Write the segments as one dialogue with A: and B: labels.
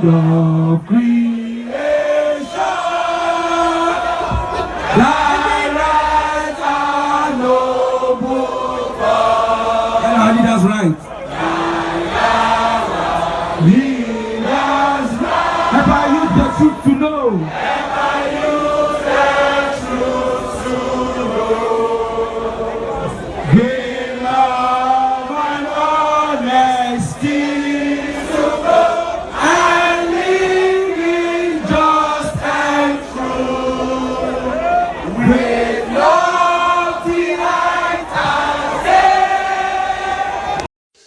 A: Your creation, thy rights are noble. Yeah, that's right. Lead us right. Have I used the truth to know? Have I used the truth to know? Great love and honesty.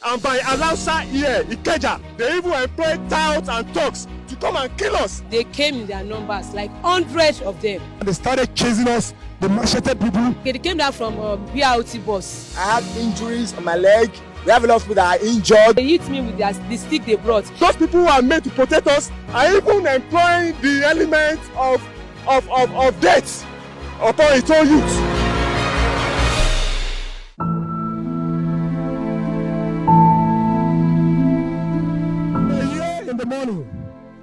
B: And by Alausa here, Ikeja, they even employ touts and thugs to come and kill us.
C: They came in their numbers, like hundreds of them.
B: And they started chasing us, they macheted people.
C: They came down from BRT bus.
D: I had injuries on my leg. We have a lot of people that are injured.
C: They hit me with the stick they brought.
B: Those people who are meant to protect us are even employing the elements of death upon its own youth. In the morning,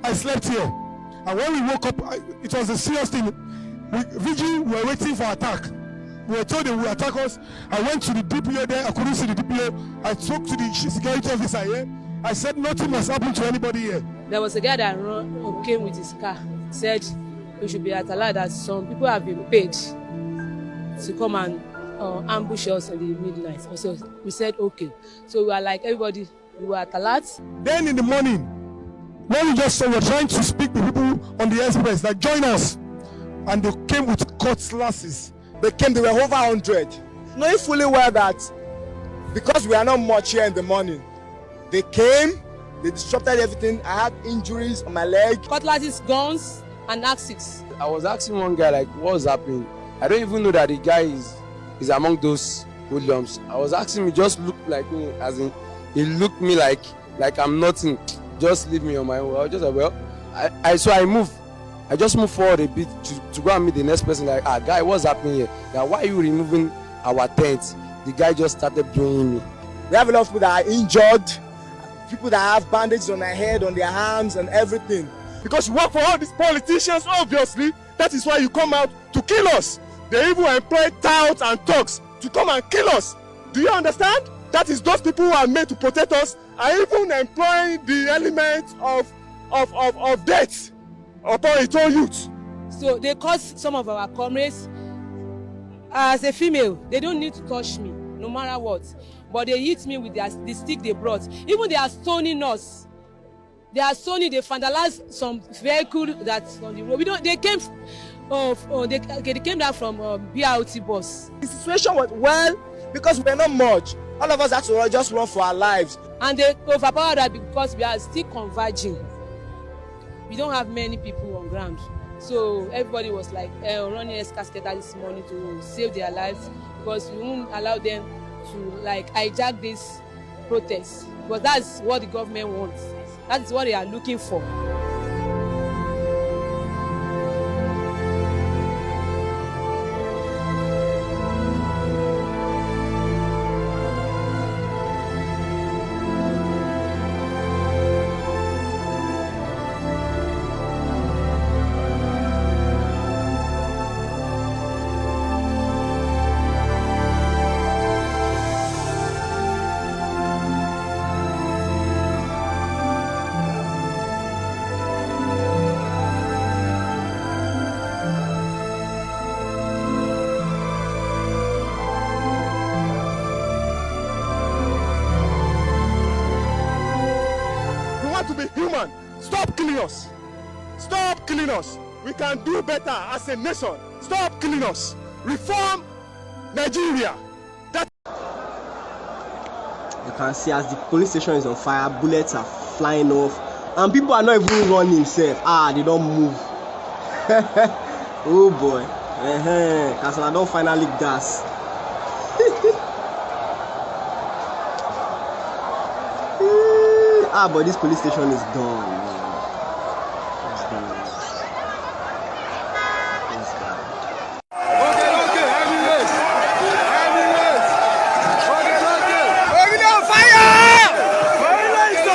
B: I slept here, and when we woke up, it was a serious thing. We were waiting for attack. We were told they would attack us. I went to the DPO there. I couldn't see the DPO. I spoke to the security officer here. I said nothing must happen to anybody here.
C: There was a guy that came with his car. Said we should be at alert that some people have been paid to come and ambush us in the midnight. So we said okay. So we were like everybody. We were at alert.
B: Then in the morning, when we just saw, we were trying to speak to people on the express that join us, and they came with cutlasses.
D: They were over 100. Knowing fully well that because we are not much here in the morning, they came, they disrupted everything. I had injuries on my leg.
C: Cutlasses, guns, and axes.
E: I was asking one guy, like, what's happening? I don't even know that the guy is among those hoodlums. I was asking him, just look like me, as in, he looked me like I'm nothing. Just leave me on my own. I was just like, well, so I moved. I just moved forward a bit to go and meet the next person. Like, guy, what's happening here? Like, why are you removing our tent? The guy just started blowing me.
D: We have a lot of people that are injured, people that have bandages on their head, on their arms, and everything.
B: Because you work for all these politicians, obviously, that is why you come out to kill us. They even employ touts and thugs to come and kill us. Do you understand? That is those people who are meant to protect us are even employing the elements of death upon its own youth.
C: So they caused some of our comrades. As a female, they don't need to touch me, no matter what. But they hit me with the stick they brought. Even they are stoning us. They vandalized some vehicle that's on the road. They came down from BRT bus.
D: The situation was well because we're not much. All of us had to just run for our lives.
C: And they overpowered us because we are still converging. We don't have many people on ground. So everybody was like running escalator this morning to save their lives because we won't allow them to like hijack this protest. But that's what the government wants. That's what they are looking for.
B: To be human. Stop killing us. Stop killing us. We can do better as a nation. Stop killing us. Reform Nigeria.
F: You can see as the police station is on fire, bullets are flying off, and people are not even running safe. They don't move. Oh boy. Kasala don't finally gas. But this police station is done, man. It's done. It's done.
B: Okay, ambulance. Okay. We're on fire! We're on fire!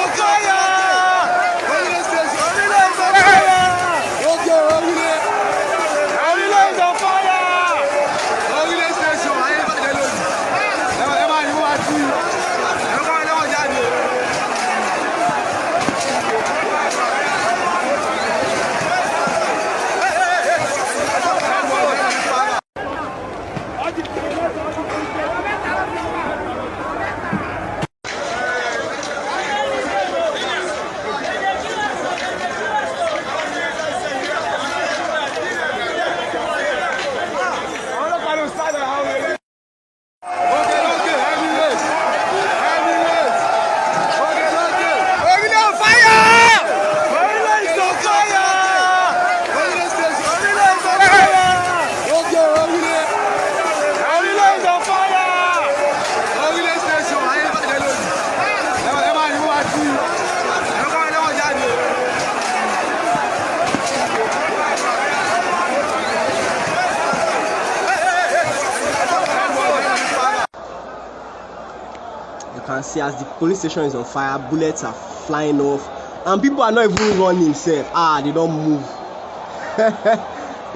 F: can see as the police station is on fire, bullets are flying off, and people are not even running sef. They don't move.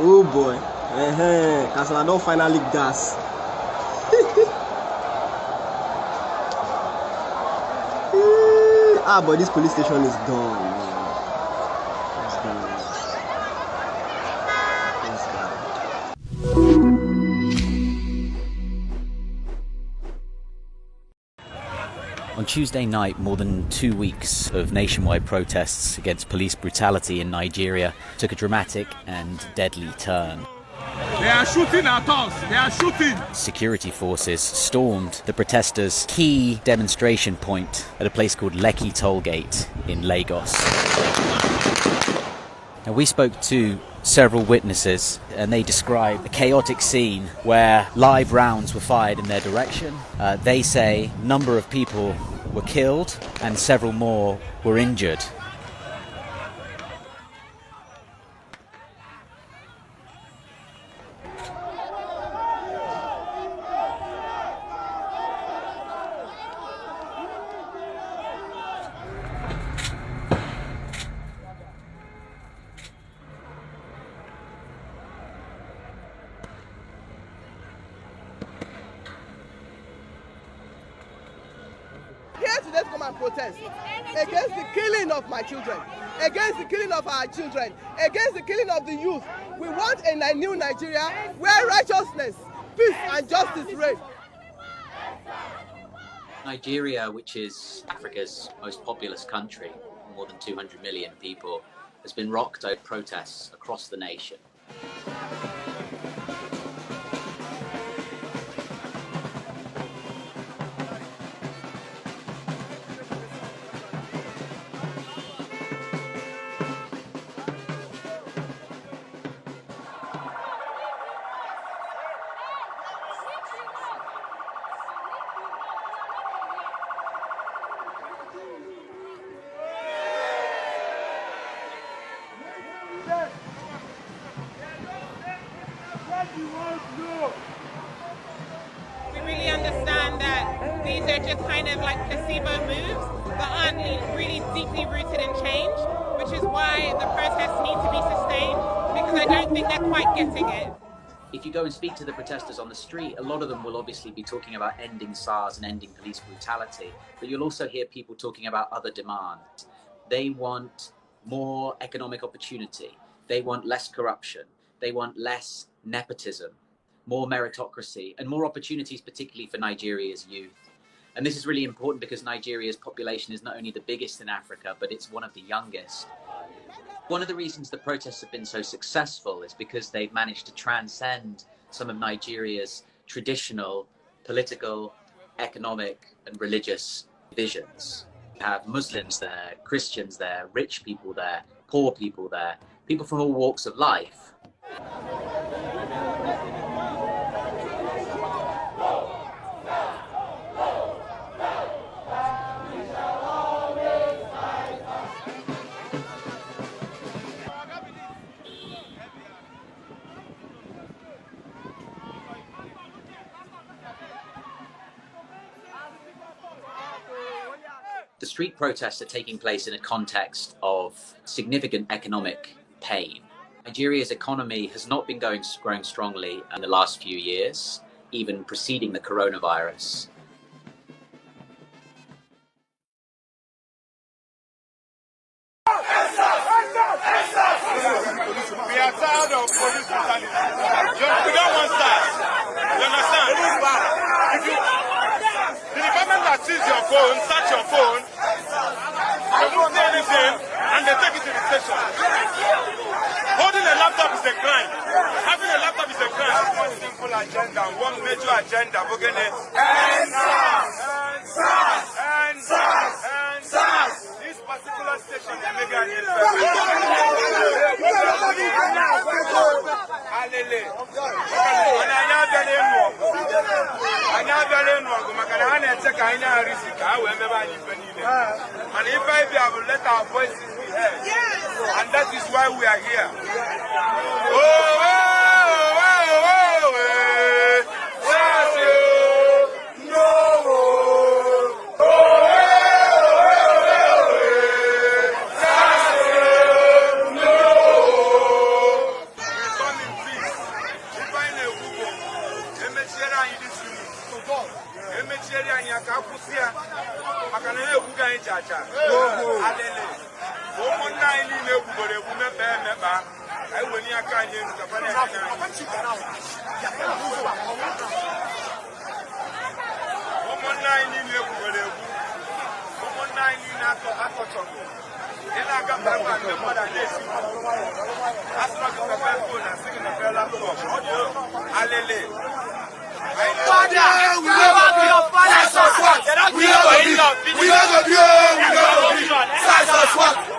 F: Oh boy. Kasala don finally gas. But this police station is done. It's done. It's done.
G: On Tuesday night, more than 2 weeks of nationwide protests against police brutality in Nigeria took a dramatic and deadly turn.
A: They are shooting at us. They are shooting.
G: Security forces stormed the protesters' key demonstration point at a place called Lekki Tollgate in Lagos. Now, we spoke to several witnesses and they described a chaotic scene where live rounds were fired in their direction. They say a number of people were killed and several more were injured.
H: Here today to come and protest against the killing of my children, against the killing of our children, against the killing of the youth. We want a new Nigeria where righteousness, peace and justice reign.
I: Nigeria, which is Africa's most populous country, more than 200 million people, has been rocked over protests across the nation.
J: We really understand that these are just kind of like placebo moves that aren't really deeply rooted in change, which is why the protests need to be sustained, because I don't think they're quite getting it.
I: If you go and speak to the protesters on the street, a lot of them will obviously be talking about ending SARS and ending police brutality, but you'll also hear people talking about other demands. They want more economic opportunity. They want less corruption. They want less nepotism, more meritocracy, and more opportunities, particularly for Nigeria's youth. And this is really important because Nigeria's population is not only the biggest in Africa, but it's one of the youngest. One of the reasons the protests have been so successful is because they've managed to transcend some of Nigeria's traditional political, economic, and religious divisions. You have Muslims there, Christians there, rich people there, poor people there, people from all walks of life. The street protests are taking place in a context of significant economic pain. Nigeria's economy has not been growing strongly in the last few years, even preceding the coronavirus.
B: We are tired of police brutality. We don't want that. You understand? The department that sees your phone, search your phone, they won't say anything, and they take it to the station. Holding a laptop is a crime. Having a laptop is a crime. One simple agenda, one major agenda. We're going to Endsars. This particular station, they make an and if I will let our voices be heard, and that is why we are here. Oh,
A: anyị this unit. Emechieri anyị aka akwụsị ya maka na ha egbuga anyị chacha. Alele. Ụmụnne anyị niile egbugoro egbu mekpa emekpa. Anyị wenye aka anyị elu ka fana anyị na ụmụnne anyị niile egbugoro egbu. Ụmụnne anyị niile akọchọgoro. Ị na-aga mba mba ndị mmadụ na-esi asụrụ gị pepe fon na sị gị na pepe laptọp. Alele. Father, we never be your father. We never be. We never be. We never be.